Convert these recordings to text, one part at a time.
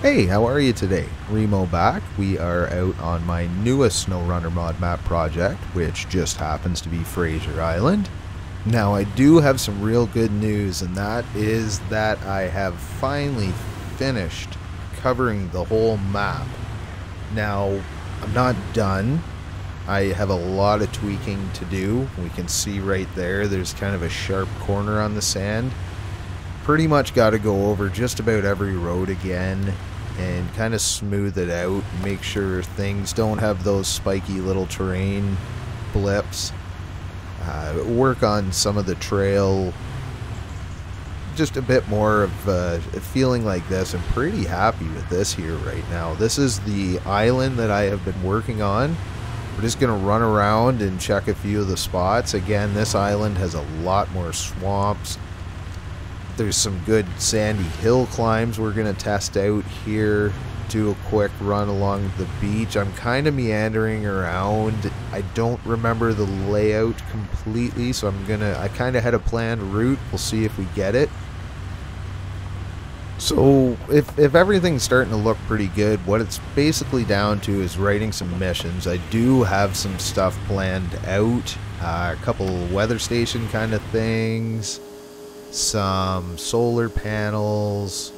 Hey, how are you today? Remo back. We are out on my newest Snowrunner mod map project, which just happens to be Fraser Island. Now, I do have some real good news, and that is that I have finally finished covering the whole map. Now, I'm not done. I have a lot of tweaking to do. We can see right there's kind of a sharp corner on the sand. Pretty much got to go over just about every road again and kind of smooth it out, make sure things don't have those spiky little terrain blips. Work on some of the trail, just a bit more of a feeling like this. I'm pretty happy with this here right now. This is the island that I have been working on. We're just going to run around and check a few of the spots. Again, this island has a lot more swamps. There's some good sandy hill climbs we're going to test out here. Do a quick run along the beach. I'm kind of meandering around. I don't remember the layout completely, so I kind of had a planned route. We'll see if we get it. So if everything's starting to look pretty good, what it's basically down to is writing some missions. I do have some stuff planned out, a couple weather station kind of things, some solar panels.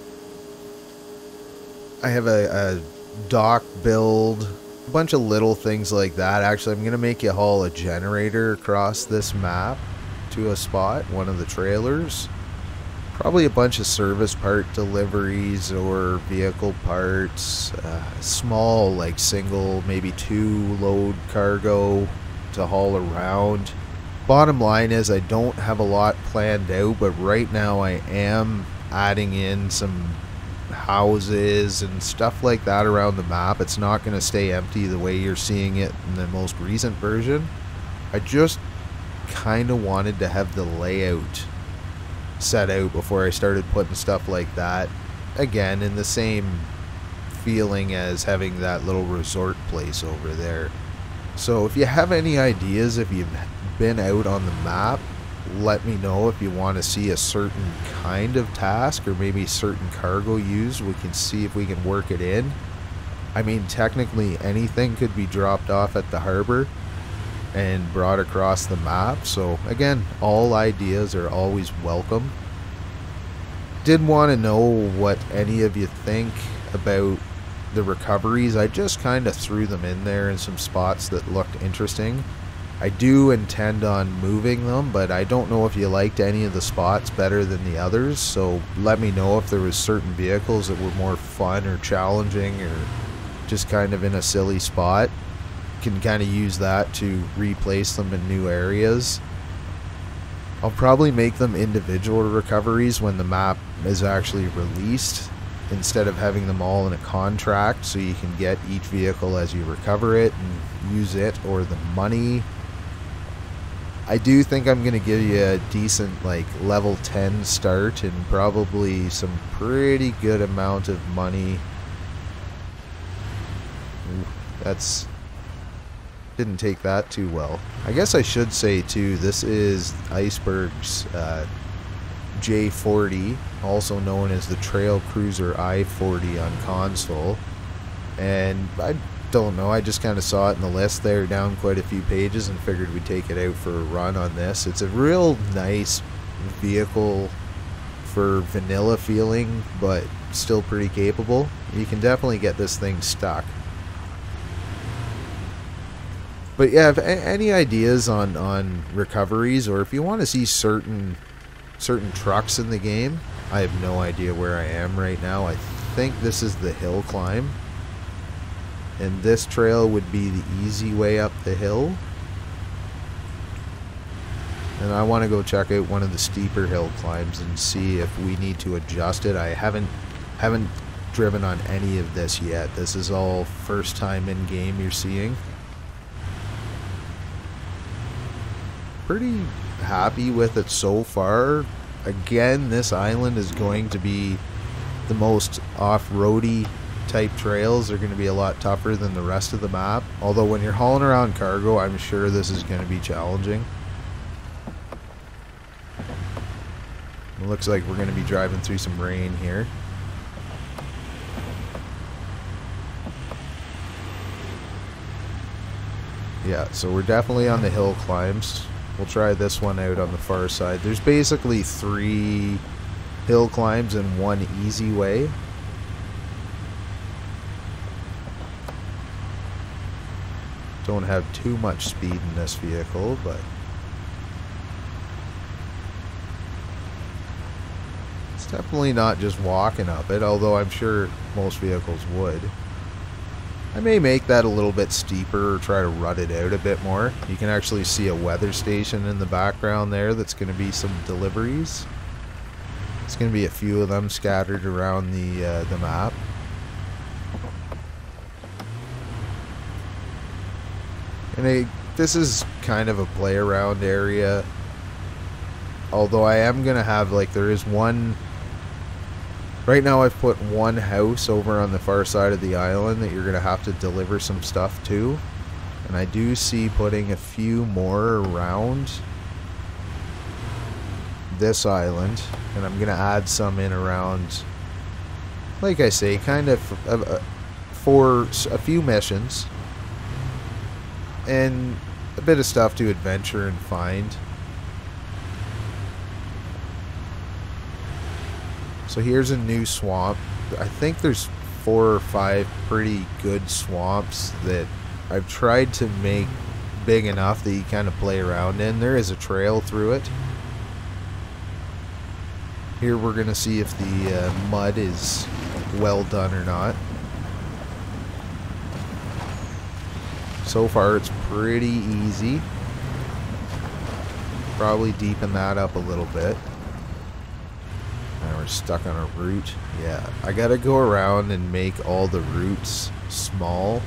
I have a dock build, a bunch of little things like that. Actually, I'm going to make you haul a generator across this map to a spot, one of the trailers. Probably a bunch of service part deliveries or vehicle parts, small, like single, maybe 2 load cargo to haul around. Bottom line is I don't have a lot planned out, but right now I am adding in some houses and stuff like that around the map. It's not going to stay empty the way you're seeing it in the most recent version. I just kind of wanted to have the layout set out before I started putting stuff like that. Again, in the same feeling as having that little resort place over there. So if you have any ideas, if you've been out on the map, let me know. If you want to see a certain kind of task or maybe certain cargo used, we can see if we can work it in. I mean, technically anything could be dropped off at the harbor and brought across the map. So again, all ideas are always welcome. Did want to know what any of you think about the recoveries. I just kind of threw them in there in some spots that looked interesting. I do intend on moving them, but I don't know if you liked any of the spots better than the others, so let me know if there was certain vehicles that were more fun or challenging or just kind of in a silly spot. Can kind of use that to replace them in new areas. I'll probably make them individual recoveries when the map is actually released, instead of having them all in a contract, so you can get each vehicle as you recover it and use it, or the money. I do think I'm going to give you a decent like level 10 start and probably some pretty good amount of money. Ooh, that's didn't take that too well. I guess I should say too, this is Iceberg's J40, also known as the Trail Cruiser I-40 on console, and I don't know, I just kind of saw it in the list there down quite a few pages and figured we'd take it out for a run on this. It's a real nice vehicle for vanilla feeling, but still pretty capable. You can definitely get this thing stuck. But yeah, if any ideas on recoveries, or if you want to see certain trucks in the game, I have no idea where I am right now. I think this is the hill climb, and this trail would be the easy way up the hill. And I want to go check out one of the steeper hill climbs and see if we need to adjust it. I haven't driven on any of this yet. This is all first time in game you're seeing. Pretty happy with it so far. Again, this island is going to be the most off-roady type trails. Are going to be a lot tougher than the rest of the map, although when you're hauling around cargo, I'm sure this is going to be challenging. It looks like we're going to be driving through some rain here. Yeah, so we're definitely on the hill climbs. We'll try this one out on the far side. There's basically 3 hill climbs and 1 easy way. Don't have too much speed in this vehicle, but it's definitely not just walking up it, although I'm sure most vehicles would. I may make that a little bit steeper or try to rut it out a bit more. You can actually see a weather station in the background there that's going to be some deliveries. It's going to be a few of them scattered around the map. And this is kind of a play around area. Although I am going to have, like, there is one... Right now I've put one house over on the far side of the island that you're going to have to deliver some stuff to. And I do see putting a few more around this island. And I'm going to add some in around, like I say, kind of for a few missions. And a bit of stuff to adventure and find. So here's a new swamp. I think there's 4 or 5 pretty good swamps that I've tried to make big enough that you kind of play around in. There is a trail through it. Here we're going to see if the mud is well done or not. So far it's pretty easy. Probably deepen that up a little bit. Now we're stuck on a route. Yeah, I gotta go around and make all the routes small.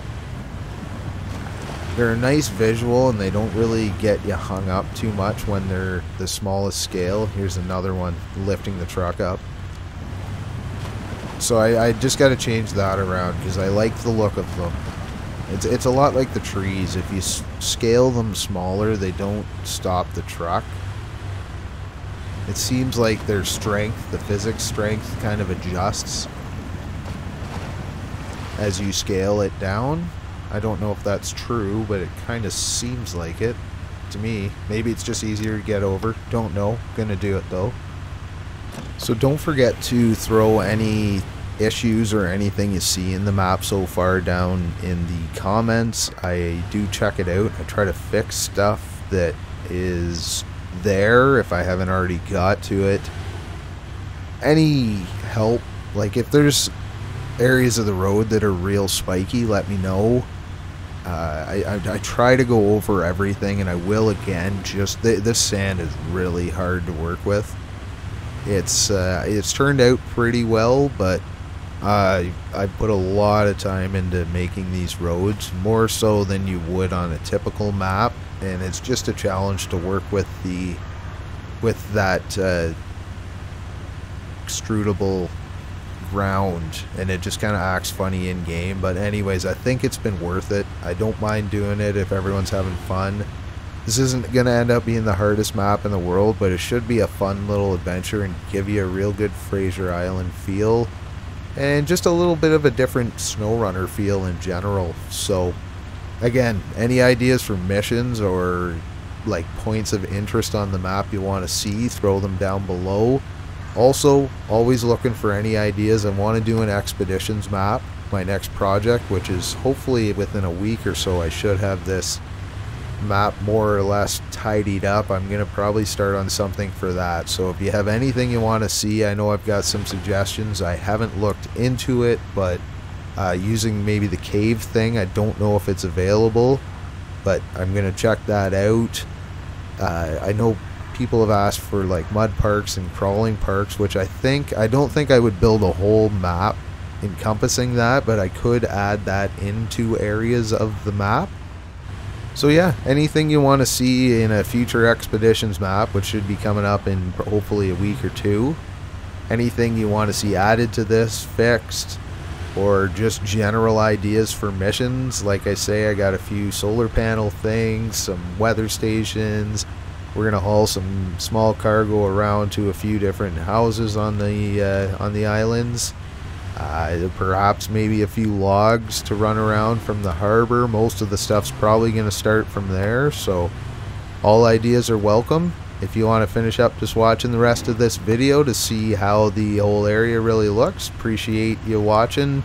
They're a nice visual and they don't really get you hung up too much when they're the smallest scale. Here's another one lifting the truck up. So I just gotta change that around because I like the look of them. It's a lot like the trees. If you scale them smaller, they don't stop the truck. It seems like their strength, the physics strength, kind of adjusts as you scale it down. I don't know if that's true, but it kind of seems like it to me. Maybe it's just easier to get over. Don't know. Gonna do it though. So don't forget to throw any issues or anything you see in the map so far down in the comments. I do check it out. I try to fix stuff that is there if I haven't already got to it. Any help, like if there's areas of the road that are real spiky, let me know. I try to go over everything, and I will again. Just this sand is really hard to work with. It's turned out pretty well, but I put a lot of time into making these roads, more so than you would on a typical map, and it's just a challenge to work with that extrudable ground, and it just kind of acts funny in game. But anyways, I think it's been worth it. I don't mind doing it if everyone's having fun. This isn't going to end up being the hardest map in the world, but it should be a fun little adventure and give you a real good Fraser Island feel. And just a little bit of a different Snowrunner feel in general. So, again, any ideas for missions or like points of interest on the map you want to see, throw them down below. Also, always looking for any ideas. I want to do an expeditions map, my next project, which is hopefully within a week or so. I should have this map more or less tidied up. I'm going to probably start on something for that. So if you have anything you want to see, I know I've got some suggestions. I haven't looked into it, but using maybe the cave thing, I don't know if it's available, but I'm going to check that out. I know people have asked for like mud parks and crawling parks, which I don't think I would build a whole map encompassing that, but I could add that into areas of the map. So yeah, anything you want to see in a future expeditions map, which should be coming up in hopefully a week or two. Anything you want to see added to this, fixed, or just general ideas for missions. Like I say, I got a few solar panel things, some weather stations. We're gonna haul some small cargo around to a few different houses on the islands. Perhaps maybe a few logs to run around from the harbor. Most of the stuff's probably going to start from there, so all ideas are welcome. If you want to finish up just watching the rest of this video to see how the whole area really looks, appreciate you watching,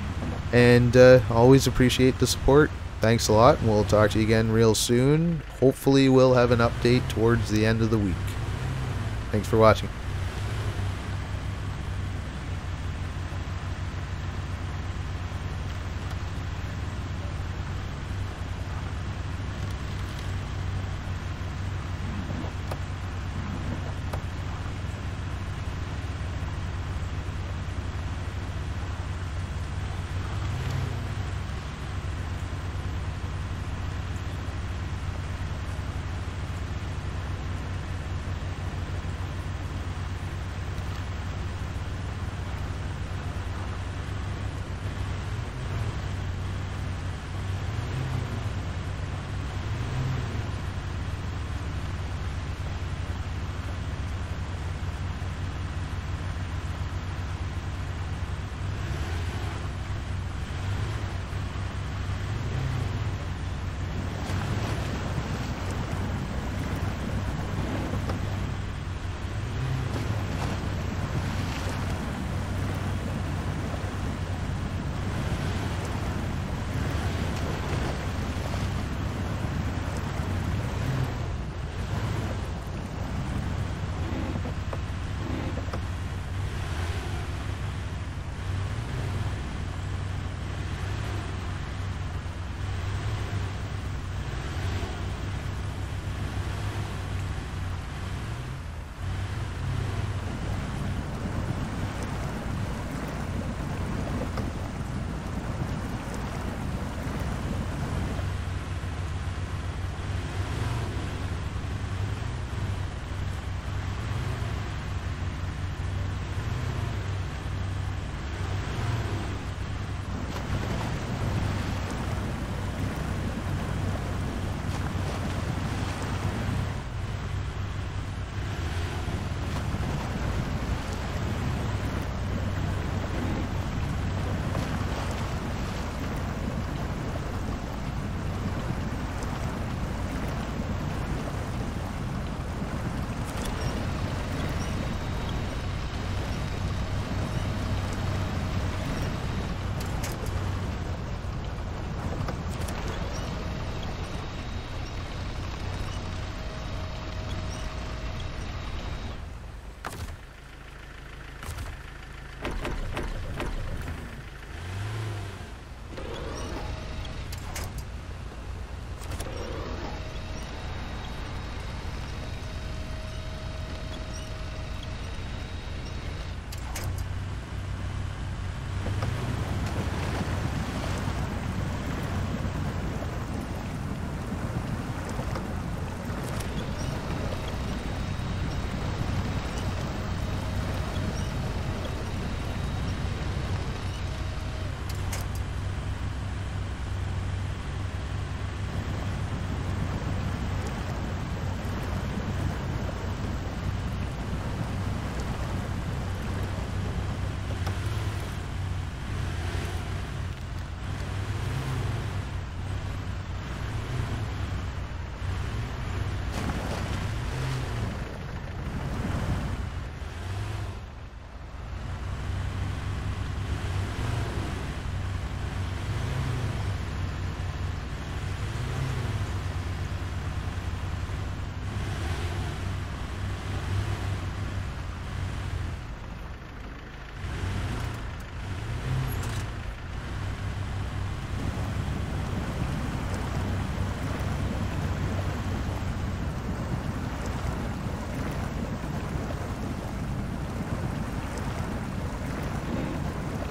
and always appreciate the support. Thanks a lot, and we'll talk to you again real soon. Hopefully we'll have an update towards the end of the week. Thanks for watching.